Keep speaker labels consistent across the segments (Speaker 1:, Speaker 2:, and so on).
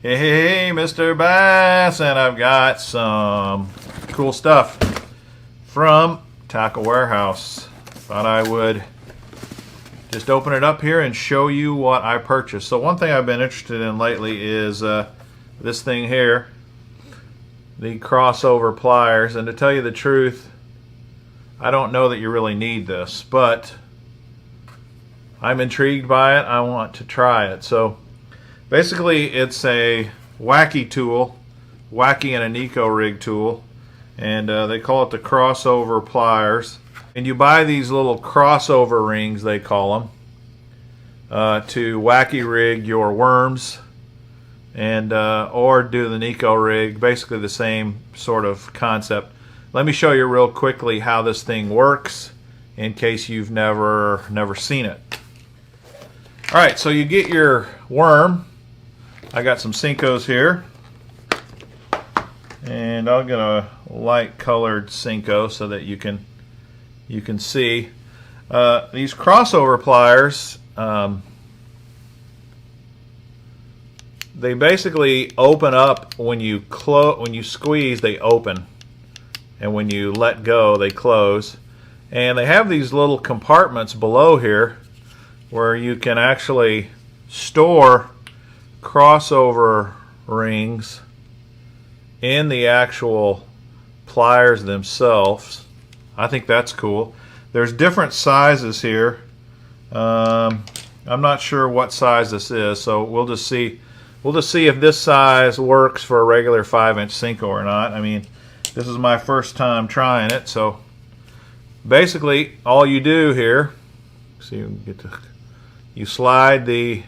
Speaker 1: Hey, Mr. Bass, and I've got some cool stuff from Tackle Warehouse. Thought I would just open it up here and show you what I purchased. So one thing I've been interested in lately is this thing here, the Crossover Pliers, and to tell you the truth, I don't know that you really need this, but I'm intrigued by it. I want to try it. So basically it's a wacky tool, wacky and a neko rig tool, and they call it the Crossover Pliers. And you buy these little crossover rings, they call them, to wacky rig your worms and or do the neko rig, basically the same sort of concept. Let me show you real quickly how this thing works in case you've never seen it. Alright, so you get your worm. I got some Senkos here, and I'll get a light colored Senko so that you can see. These crossover pliers, they basically open up when you squeeze. They open, and when you let go, they close. And they have these little compartments below here where you can actually store crossover rings in the actual pliers themselves. I think that's cool. There's different sizes here. I'm not sure what size this is, so we'll just see if this size works for a regular 5-inch Senko or not. I mean, this is my first time trying it, so basically all you do here, see, you slide the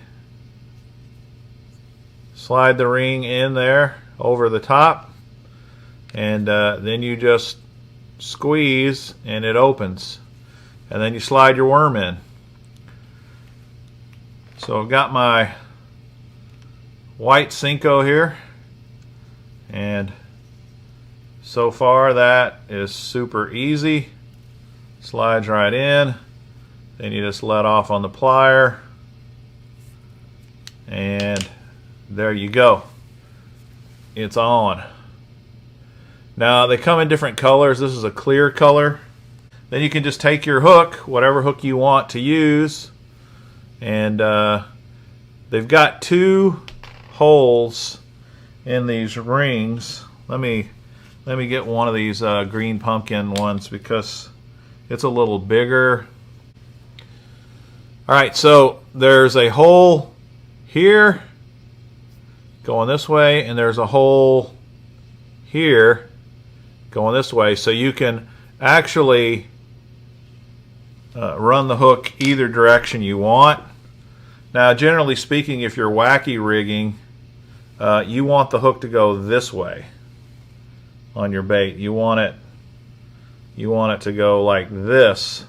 Speaker 1: ring in there over the top, and then you just squeeze and it opens, and then you slide your worm in. So I've got my white Senko here, and so far that is super easy. Slides right in, then you just let off on the plier, and there you go. It's on. Now they come in different colors. This is a clear color. Then you can just take your hook, whatever hook you want to use, and they've got 2 holes in these rings. Let me get one of these green pumpkin ones because it's a little bigger. Alright, so there's a hole here going this way, and there's a hole here going this way, so you can actually run the hook either direction you want. Now generally speaking, if you're wacky rigging, you want the hook to go this way on your bait. You want it to go like this,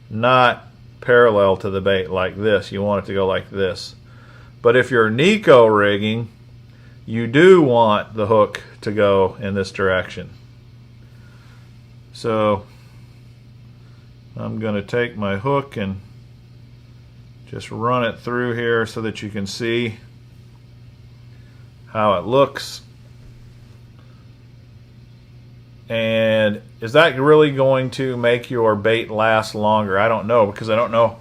Speaker 1: not parallel to the bait like this. You want it to go like this. But if you're neko rigging, you do want the hook to go in this direction. So I'm going to take my hook and just run it through here so that you can see how it looks. And is that really going to make your bait last longer? I don't know, because I don't know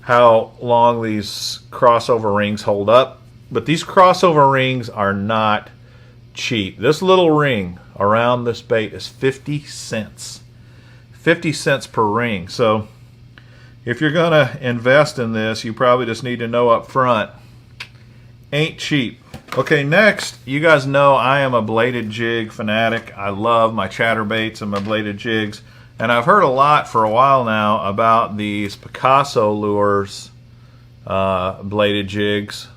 Speaker 1: how long these crossover rings hold up. But these crossover rings are not cheap. This little ring around this bait is 50 cents. 50 cents per ring. So if you're going to invest in this, you probably just need to know up front, ain't cheap. Okay, next, you guys know I am a bladed jig fanatic. I love my chatterbaits and my bladed jigs. And I've heard a lot for a while now about these Picasso Lures bladed jigs.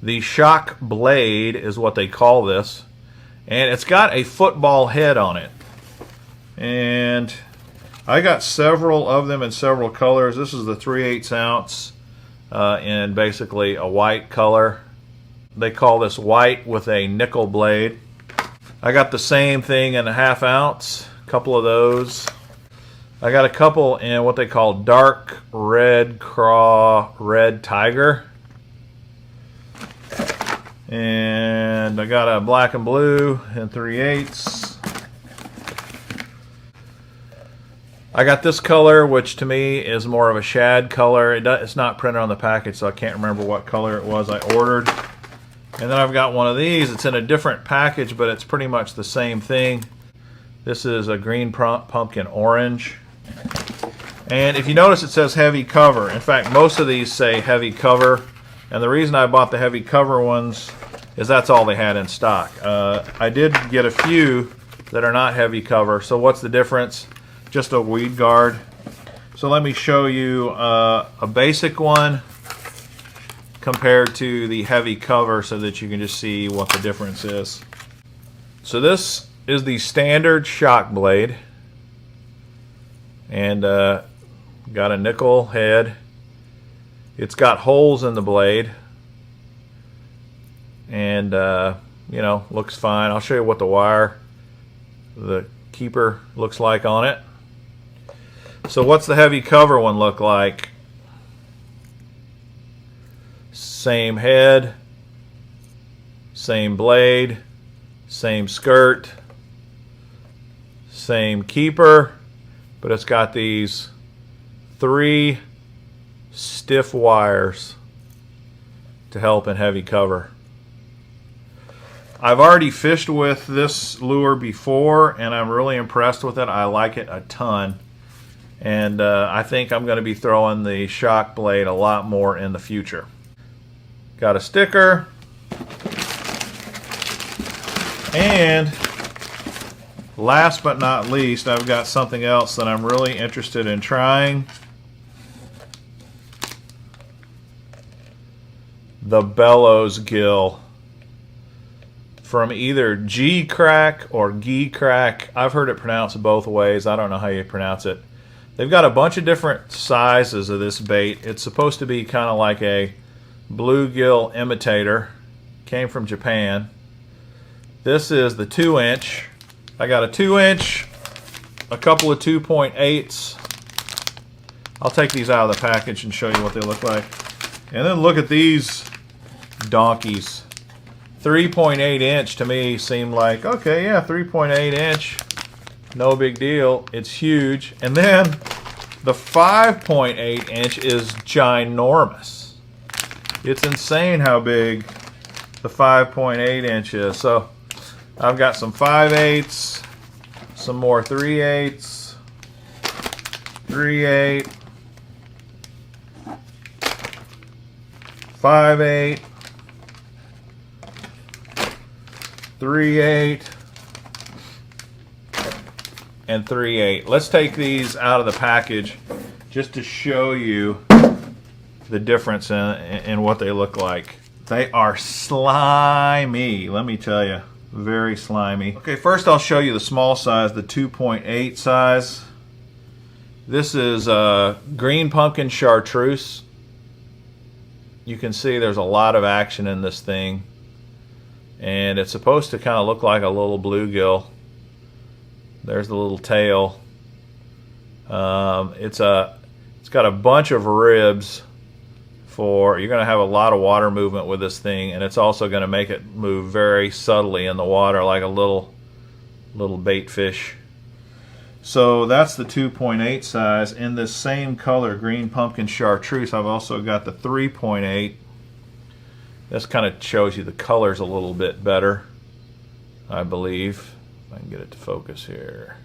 Speaker 1: The ShockBlade is what they call this. And it's got a football head on it. And I got several of them in several colors. This is the 3/8 ounce in basically a white color. They call this white with a nickel blade. I got the same thing in a 1/2 ounce, a couple of those. I got a couple in what they call dark red craw red tiger. And And I got a black and blue and 3/8. I got this color, which to me is more of a shad color. It's not printed on the package, so I can't remember what color it was I ordered. And then I've got one of these. It's in a different package, but it's pretty much the same thing. This is a green pumpkin orange. And if you notice, it says heavy cover. In fact, most of these say heavy cover. And the reason I bought the heavy cover ones is that's all they had in stock. I did get a few that are not heavy cover. So what's the difference? Just a weed guard. So let me show you a basic one compared to the heavy cover so that you can just see what the difference is. So this is the standard shock blade, and got a nickel head. It's got holes in the blade, and you know, looks fine. I'll show you what the keeper looks like on it. So what's the heavy cover one look like? Same head, same blade, same skirt, same keeper, but it's got these 3 stiff wires to help in heavy cover. I've already fished with this lure before, and I'm really impressed with it. I like it a ton. And I think I'm going to be throwing the shock blade a lot more in the future. Got a sticker. And last but not least, I've got something else that I'm really interested in trying. The Bellows Gill from either Geecrack or Geecrack. I've heard it pronounced both ways. I don't know how you pronounce it. They've got a bunch of different sizes of this bait. It's supposed to be kind of like a bluegill imitator. Came from Japan. This is the 2-inch. I got a 2-inch, a couple of 2.8s. I'll take these out of the package and show you what they look like. And then look at these donkeys. 3.8 inch to me seemed like, okay, yeah, 3.8 inch. No big deal. It's huge. And then the 5.8 inch is ginormous. It's insane how big the 5.8 inch is. So I've got some 5/8, some more 3/8, 3/8, 5/8, 3/8, and 3/8. Let's take these out of the package just to show you the difference in what they look like. They are slimy, let me tell you. Very slimy. Okay, first I'll show you the small size, the 2.8 size. This is green pumpkin chartreuse. You can see there's a lot of action in this thing. And it's supposed to kind of look like a little bluegill. There's the little tail. It's got a bunch of ribs for, you're going to have a lot of water movement with this thing, and it's also going to make it move very subtly in the water like a little bait fish. So that's the 2.8 size. In this same color, green pumpkin chartreuse, I've also got the 3.8. This kind of shows you the colors a little bit better, I believe. If I can get it to focus here.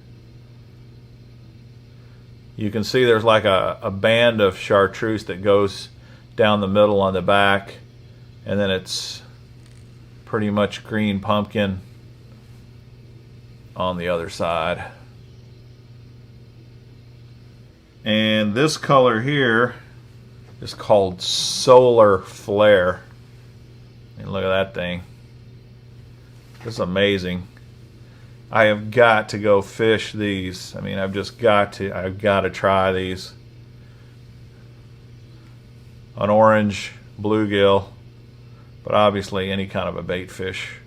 Speaker 1: You can see there's like a band of chartreuse that goes down the middle on the back, and then it's pretty much green pumpkin on the other side. And this color here is called Solar Flare. And look at that thing. This is amazing. I have got to go fish these. I mean, I've got to try these. An orange bluegill, but obviously any kind of a bait fish.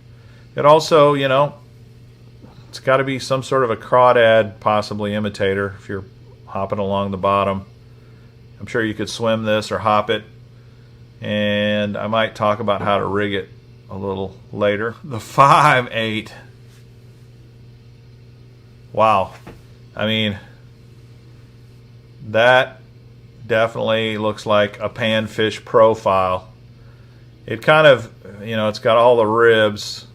Speaker 1: It also, you know, it's got to be some sort of a crawdad, possibly imitator, if you're hopping along the bottom. I'm sure you could swim this or hop it, and I might talk about how to rig it a little later. The 5/8. Wow. I mean, that definitely looks like a panfish profile. It kind of, you know, it's got all the ribs.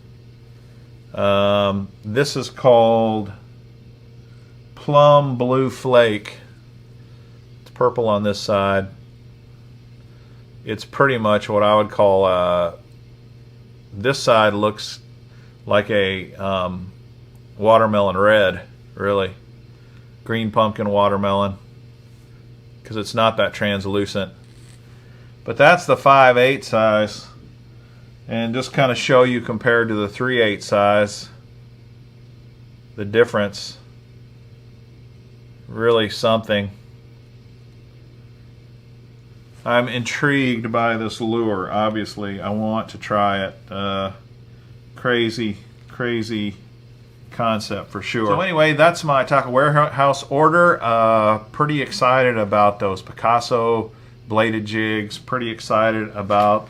Speaker 1: This is called Plum Blue Flake. It's purple on this side. It's pretty much what I would call, this side looks like a watermelon red, really. Green pumpkin watermelon, because it's not that translucent. But that's the 5/8 size. And just kind of show you compared to the 3/8 size, the difference. Really something. I'm intrigued by this lure. Obviously, I want to try it. Crazy concept for sure. So anyway, that's my Tackle Warehouse order. Pretty excited about those Picasso bladed jigs. Pretty excited about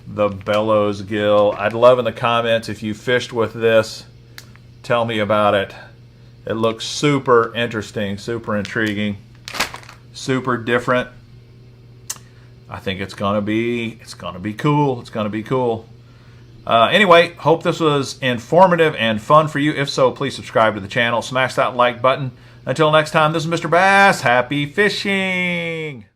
Speaker 1: the Bellows Gill. I'd love in the comments if you fished with this. Tell me about it. It looks super interesting, super intriguing, super different. I think it's gonna be cool. It's gonna be cool. Anyway, hope this was informative and fun for you. If so, please subscribe to the channel. Smash that like button. Until next time, this is Mr. Bass. Happy fishing!